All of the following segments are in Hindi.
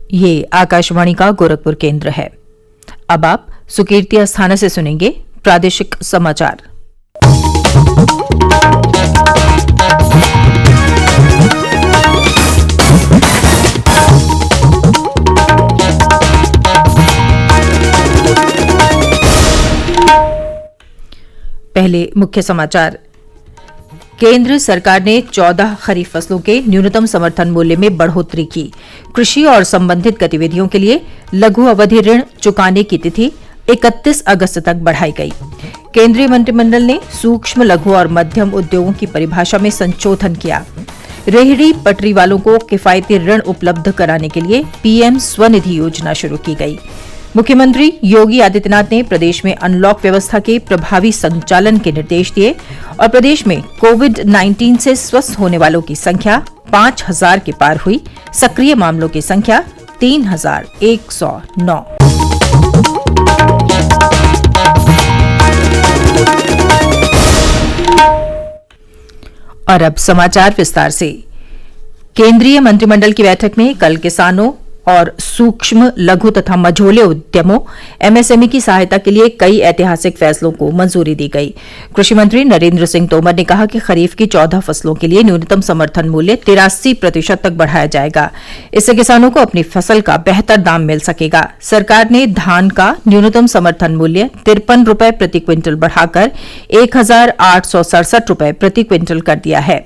ये आकाशवाणी का गोरखपुर केंद्र है। अब आप सुकीर्ति अस्थाना से सुनेंगे प्रादेशिक समाचार। पहले मुख्य समाचार। केंद्र सरकार ने 14 खरीफ फसलों के न्यूनतम समर्थन मूल्य में बढ़ोतरी की। कृषि और संबंधित गतिविधियों के लिए लघु अवधि ऋण चुकाने की तिथि 31 अगस्त तक बढ़ाई गई। केंद्रीय मंत्रिमंडल ने सूक्ष्म, लघु और मध्यम उद्योगों की परिभाषा में संशोधन किया। रेहड़ी पटरी वालों को किफायती ऋण उपलब्ध कराने के लिए पीएम स्वनिधि योजना शुरू की गई। मुख्यमंत्री योगी आदित्यनाथ ने प्रदेश में अनलॉक व्यवस्था के प्रभावी संचालन के निर्देश दिए और प्रदेश में कोविड-19 से स्वस्थ होने वालों की संख्या 5,000 के पार हुई। सक्रिय मामलों की संख्या 3,109। और अब समाचार विस्तार से। केंद्रीय मंत्रिमंडल की बैठक में कल किसानों और सूक्ष्म, लघु तथा मझोले उद्यमों एमएसएमई की सहायता के लिए कई ऐतिहासिक फैसलों को मंजूरी दी गई। कृषि मंत्री नरेंद्र सिंह तोमर ने कहा कि खरीफ की 14 फसलों के लिए न्यूनतम समर्थन मूल्य 83% तक बढ़ाया जाएगा। इससे किसानों को अपनी फसल का बेहतर दाम मिल सकेगा। सरकार ने धान का न्यूनतम समर्थन मूल्य 53 रुपये प्रति क्विंटल बढ़ाकर 1,867 रुपये प्रति क्विंटल कर दिया है।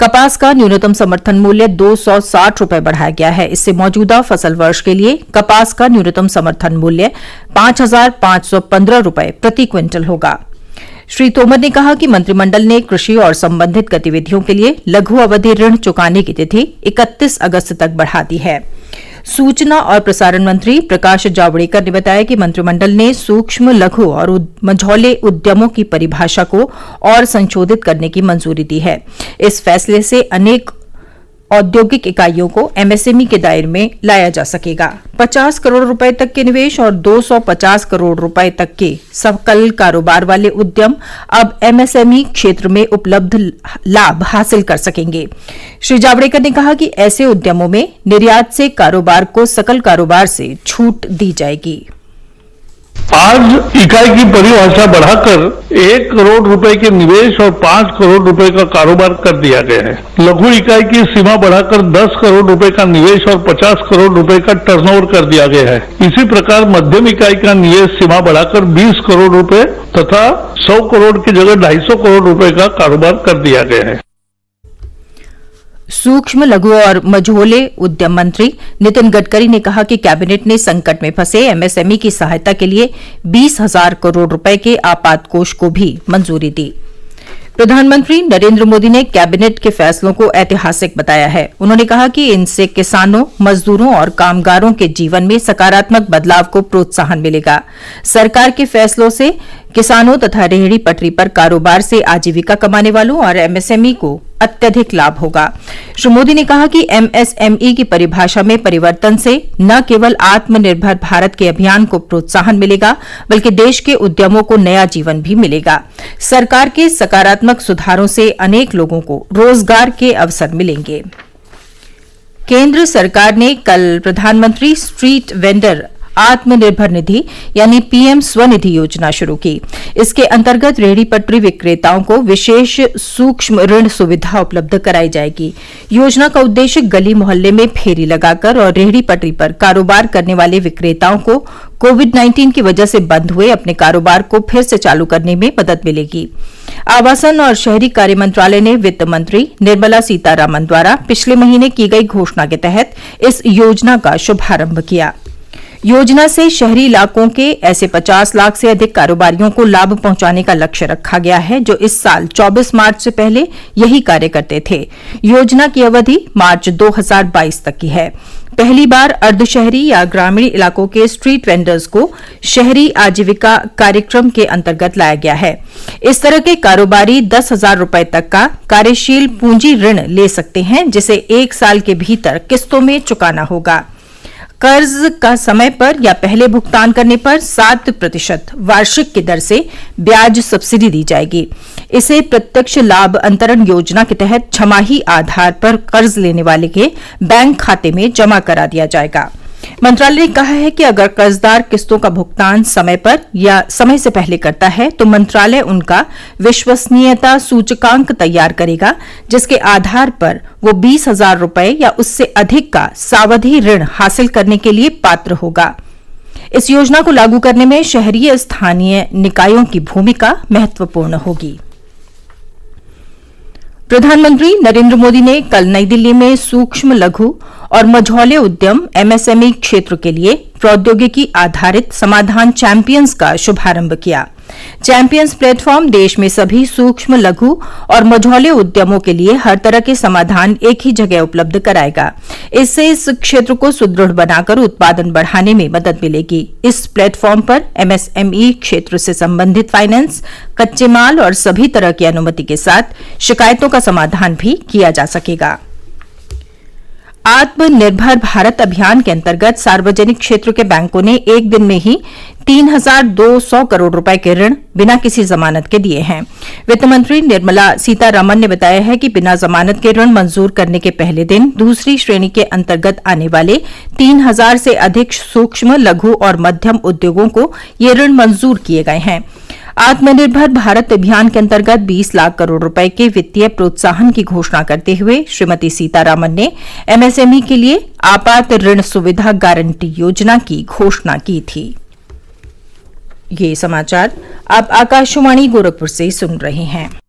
कपास का न्यूनतम समर्थन मूल्य 260 रुपये बढ़ाया गया है। इससे मौजूदा फसल वर्ष के लिए कपास का न्यूनतम समर्थन मूल्य 5,515 रुपये प्रति क्विंटल होगा। श्री तोमर ने कहा कि मंत्रिमंडल ने कृषि और संबंधित गतिविधियों के लिए लघु अवधि ऋण चुकाने की तिथि 31 अगस्त तक बढ़ा दी है। सूचना और प्रसारण मंत्री प्रकाश जावड़ेकर ने बताया कि मंत्रिमंडल ने सूक्ष्म, लघु और मझौले उद्यमों की परिभाषा को और संशोधित करने की मंजूरी दी है। इस फैसले से अनेक औद्योगिक इकाइयों को एमएसएमई के दायरे में लाया जा सकेगा। 50 करोड़ रुपए तक के निवेश और 250 करोड़ रुपए तक के सकल कारोबार वाले उद्यम अब एमएसएमई क्षेत्र में उपलब्ध लाभ हासिल कर सकेंगे। श्री जावड़ेकर ने कहा कि ऐसे उद्यमों में निर्यात से कारोबार को सकल कारोबार से छूट दी जाएगी। आज इकाई की परिभाषा बढ़ाकर 1 करोड़ रुपए के निवेश और 5 करोड़ रुपए का कारोबार कर दिया गया है। लघु इकाई की सीमा बढ़ाकर 10 करोड़ रुपए का निवेश और 50 करोड़ रुपए का टर्नओवर कर दिया गया है। इसी प्रकार मध्यम इकाई का निवेश सीमा बढ़ाकर 20 करोड़ रुपए तथा 100 करोड़ की जगह 250 करोड़ रुपए का कारोबार कर दिया गया है। सूक्ष्म, लघु और मझोले उद्यम मंत्री नितिन गडकरी ने कहा कि कैबिनेट ने संकट में फंसे एमएसएमई की सहायता के लिए 20,000 करोड़ रुपए के आपात कोष को भी मंजूरी दी। प्रधानमंत्री नरेंद्र मोदी ने कैबिनेट के फैसलों को ऐतिहासिक बताया है। उन्होंने कहा कि इनसे किसानों, मजदूरों और कामगारों के जीवन में सकारात्मक बदलाव को प्रोत्साहन मिलेगा। सरकार के फैसलों से किसानों तथा रेहड़ी पटरी पर कारोबार से आजीविका कमाने वालों और एमएसएमई को अत्यधिक लाभ होगा। श्री मोदी ने कहा कि एमएसएमई की परिभाषा में परिवर्तन से न केवल आत्मनिर्भर भारत के अभियान को प्रोत्साहन मिलेगा, बल्कि देश के उद्यमों को नया जीवन भी मिलेगा। सरकार के सकारात्मक सुधारों से अनेक लोगों को रोजगार के अवसर मिलेंगे। केंद्र सरकार ने कल प्रधानमंत्री स्ट्रीट वेंडर आत्मनिर्भर निधि यानी पीएम स्वनिधि योजना शुरू की। इसके अंतर्गत रेहड़ी पटरी विक्रेताओं को विशेष सूक्ष्म ऋण सुविधा उपलब्ध कराई जाएगी। योजना का उद्देश्य गली मोहल्ले में फेरी लगाकर और रेहड़ी पटरी पर कारोबार करने वाले विक्रेताओं को कोविड-19 की वजह से बंद हुए अपने कारोबार को फिर से चालू करने में मदद मिलेगी। आवासन और शहरी कार्य मंत्रालय ने वित्त मंत्री निर्मला सीतारामन द्वारा पिछले महीने की गई घोषणा के तहत इस योजना का शुभारंभ किया। योजना से शहरी इलाकों के ऐसे 50 लाख से अधिक कारोबारियों को लाभ पहुंचाने का लक्ष्य रखा गया है जो इस साल 24 मार्च से पहले यही कार्य करते थे। योजना की अवधि मार्च 2022 तक की है। पहली बार अर्धशहरी या ग्रामीण इलाकों के स्ट्रीट वेंडर्स को शहरी आजीविका कार्यक्रम के अंतर्गत लाया गया है। इस तरह के कारोबारी 10,000 रुपए तक का कार्यशील पूंजी ऋण ले सकते हैं, जिसे 1 साल के भीतर किस्तों में चुकाना होगा। कर्ज का समय पर या पहले भुगतान करने पर 7% वार्षिक की दर से ब्याज सब्सिडी दी जाएगी। इसे प्रत्यक्ष लाभ अंतरण योजना के तहत छमाही आधार पर कर्ज लेने वाले के बैंक खाते में जमा करा दिया जाएगा। मंत्रालय ने कहा है कि अगर कर्जदार किस्तों का भुगतान समय पर या समय से पहले करता है तो मंत्रालय उनका विश्वसनीयता सूचकांक तैयार करेगा, जिसके आधार पर वो 20,000 रुपये या उससे अधिक का सावधि ऋण हासिल करने के लिए पात्र होगा। इस योजना को लागू करने में शहरी स्थानीय निकायों की भूमिका महत्वपूर्ण होगी। प्रधानमंत्री नरेंद्र मोदी ने कल नई दिल्ली में सूक्ष्म लघु और मझौले उद्यम एमएसएमई क्षेत्र के लिए प्रौद्योगिकी आधारित समाधान चैंपियंस का शुभारंभ किया। चैंपियंस प्लेटफॉर्म देश में सभी सूक्ष्म लघु और मझौले उद्यमों के लिए हर तरह के समाधान एक ही जगह उपलब्ध कराएगा। इससे इस क्षेत्र को सुदृढ़ बनाकर उत्पादन बढ़ाने में मदद मिलेगी। इस प्लेटफॉर्म पर एमएसएमई क्षेत्र से संबंधित फाइनेंस, कच्चे माल और सभी तरह की अनुमति के साथ शिकायतों का समाधान भी किया जा सकेगा। आत्मनिर्भर भारत अभियान के अंतर्गत सार्वजनिक क्षेत्र के बैंकों ने एक दिन में ही 3,200 करोड़ रुपए के ऋण बिना किसी जमानत के दिए हैं। वित्त मंत्री निर्मला सीतारामन ने बताया है कि बिना जमानत के ऋण मंजूर करने के पहले दिन दूसरी श्रेणी के अंतर्गत आने वाले 3,000 से अधिक सूक्ष्म लघु और मध्यम उद्योगों को ये ऋण मंजूर किए गए हैं। आत्मनिर्भर भारत अभियान के अंतर्गत 20 लाख करोड़ रुपए के वित्तीय प्रोत्साहन की घोषणा करते हुए श्रीमती सीतारामन ने एमएसएमई के लिए आपात ऋण सुविधा गारंटी योजना की घोषणा की थी। ये समाचार आप आकाशवाणी गोरखपुर से सुन रहे हैं।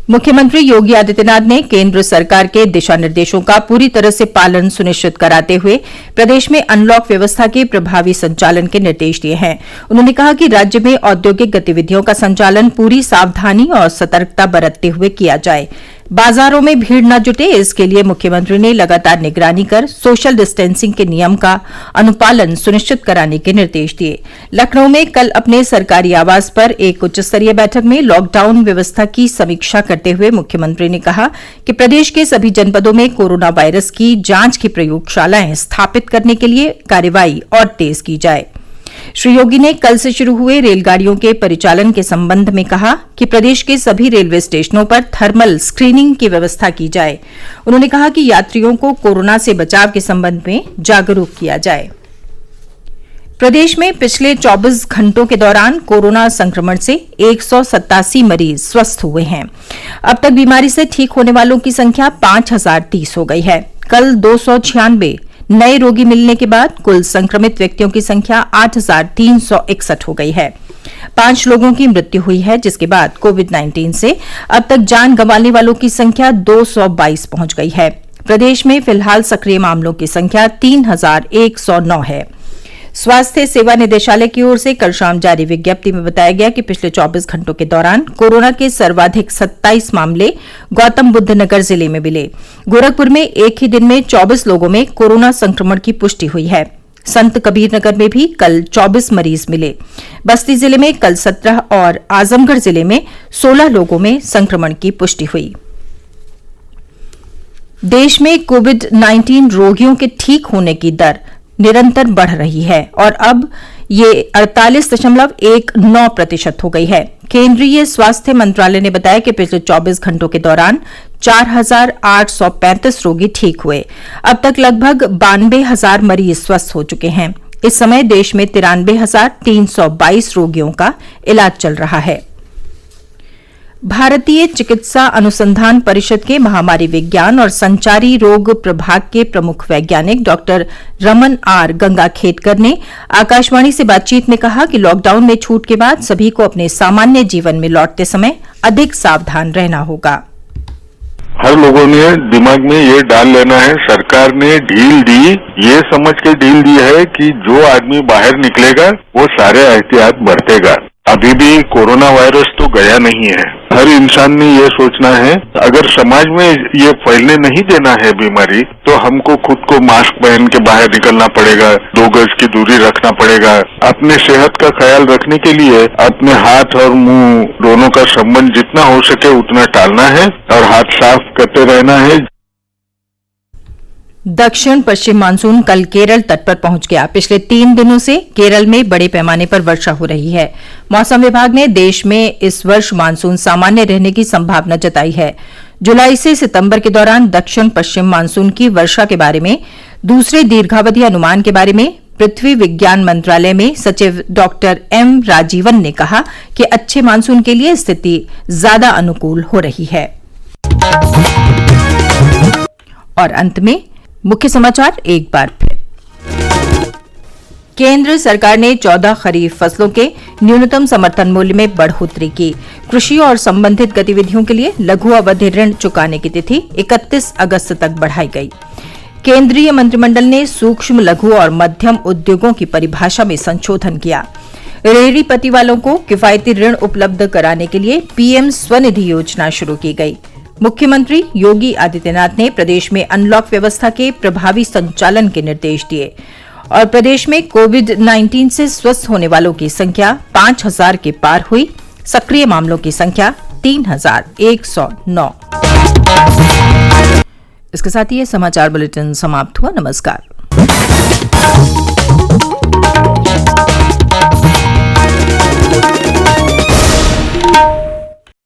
मुख्यमंत्री योगी आदित्यनाथ ने केंद्र सरकार के दिशा निर्देशों का पूरी तरह से पालन सुनिश्चित कराते हुए प्रदेश में अनलॉक व्यवस्था के प्रभावी संचालन के निर्देश दिए हैं। उन्होंने कहा कि राज्य में औद्योगिक गतिविधियों का संचालन पूरी सावधानी और सतर्कता बरतते हुए किया जाए। बाजारों में भीड़ न जुटे, इसके लिए मुख्यमंत्री ने लगातार निगरानी कर सोशल डिस्टेंसिंग के नियम का अनुपालन सुनिश्चित कराने के निर्देश दिए। लखनऊ में कल अपने सरकारी आवास पर एक उच्च स्तरीय बैठक में लॉकडाउन व्यवस्था की समीक्षा करते हुए मुख्यमंत्री ने कहा कि प्रदेश के सभी जनपदों में कोरोना वायरस की जांच की प्रयोगशालाएं स्थापित करने के लिए कार्रवाई और तेज की जाए। श्री योगी ने कल से शुरू हुए रेलगाड़ियों के परिचालन के संबंध में कहा कि प्रदेश के सभी रेलवे स्टेशनों पर थर्मल स्क्रीनिंग की व्यवस्था की जाए। उन्होंने कहा कि यात्रियों को कोरोना से बचाव के संबंध में जागरूक किया जाए। प्रदेश में पिछले 24 घंटों के दौरान कोरोना संक्रमण से 187 मरीज स्वस्थ हुए हैं। अब तक बीमारी से ठीक होने वालों की संख्या 5,030 हो गई है। कल 296 नए रोगी मिलने के बाद कुल संक्रमित व्यक्तियों की संख्या 8,361 हो गई है। 5 लोगों की मृत्यु हुई है, जिसके बाद कोविड-19 से अब तक जान गंवाने वालों की संख्या 222 पहुंच गई है। प्रदेश में फिलहाल सक्रिय मामलों की संख्या 3,109 है। स्वास्थ्य सेवा निदेशालय की ओर से कल शाम जारी विज्ञप्ति में बताया गया कि पिछले 24 घंटों के दौरान कोरोना के सर्वाधिक 27 मामले गौतम बुद्ध नगर जिले में मिले। गोरखपुर में एक ही दिन में 24 लोगों में कोरोना संक्रमण की पुष्टि हुई है। संत कबीर नगर में भी कल 24 मरीज मिले। बस्ती जिले में कल 17 और आजमगढ़ जिले में 16 लोगों में संक्रमण की पुष्टि हुई। देश में कोविड-19 रोगियों के ठीक होने की दर निरंतर बढ़ रही है और अब ये 48.19% हो गई है। केंद्रीय स्वास्थ्य मंत्रालय ने बताया कि पिछले 24 घंटों के दौरान 4,835 रोगी ठीक हुए। अब तक लगभग 92,000 मरीज स्वस्थ हो चुके हैं। इस समय देश में 93,322 रोगियों का इलाज चल रहा है। भारतीय चिकित्सा अनुसंधान परिषद के महामारी विज्ञान और संचारी रोग प्रभाग के प्रमुख वैज्ञानिक डॉक्टर रमन आर गंगाखेडकर ने आकाशवाणी से बातचीत में कहा कि लॉकडाउन में छूट के बाद सभी को अपने सामान्य जीवन में लौटते समय अधिक सावधान रहना होगा। हर लोगों ने दिमाग में ये डाल लेना है, सरकार ने ढील दी, ये समझ के ढील दी है कि जो आदमी बाहर निकलेगा वो सारे एहतियात बरतेगा। अभी भी कोरोना वायरस तो गया नहीं है। हर इंसान ने ये सोचना है, अगर समाज में ये फैलने नहीं देना है बीमारी, तो हमको खुद को मास्क पहन के बाहर निकलना पड़ेगा, 2 गज की दूरी रखना पड़ेगा। अपने सेहत का ख्याल रखने के लिए अपने हाथ और मुंह दोनों का संबंध जितना हो सके उतना टालना है और हाथ साफ करते रहना है। दक्षिण पश्चिम मानसून कल केरल तट पर पहुंच गया। पिछले 3 दिनों से केरल में बड़े पैमाने पर वर्षा हो रही है। मौसम विभाग ने देश में इस वर्ष मानसून सामान्य रहने की संभावना जताई है। जुलाई से सितंबर के दौरान दक्षिण पश्चिम मानसून की वर्षा के बारे में दूसरे दीर्घावधि अनुमान के बारे में पृथ्वी विज्ञान मंत्रालय में सचिव डॉक्टर एम राजीवन ने कहा कि अच्छे मानसून के लिए स्थिति ज्यादा अनुकूल हो रही है। और अंत में मुख्य समाचार एक बार फिर। केंद्र सरकार ने 14 खरीफ फसलों के न्यूनतम समर्थन मूल्य में बढ़ोतरी की। कृषि और संबंधित गतिविधियों के लिए लघु अवधि ऋण चुकाने की तिथि 31 अगस्त तक बढ़ाई गई। केंद्रीय मंत्रिमंडल ने सूक्ष्म, लघु और मध्यम उद्योगों की परिभाषा में संशोधन किया। रेहड़ी पट्टी वालों को किफायती ऋण उपलब्ध कराने के लिए पीएम स्वनिधि योजना शुरू की गई। मुख्यमंत्री योगी आदित्यनाथ ने प्रदेश में अनलॉक व्यवस्था के प्रभावी संचालन के निर्देश दिए और प्रदेश में कोविड-19 से स्वस्थ होने वालों की संख्या 5,000 के पार हुई। सक्रिय मामलों की संख्या 3,109। इसके साथ ही ये समाचार बुलेटिन समाप्त हुआ। नमस्कार।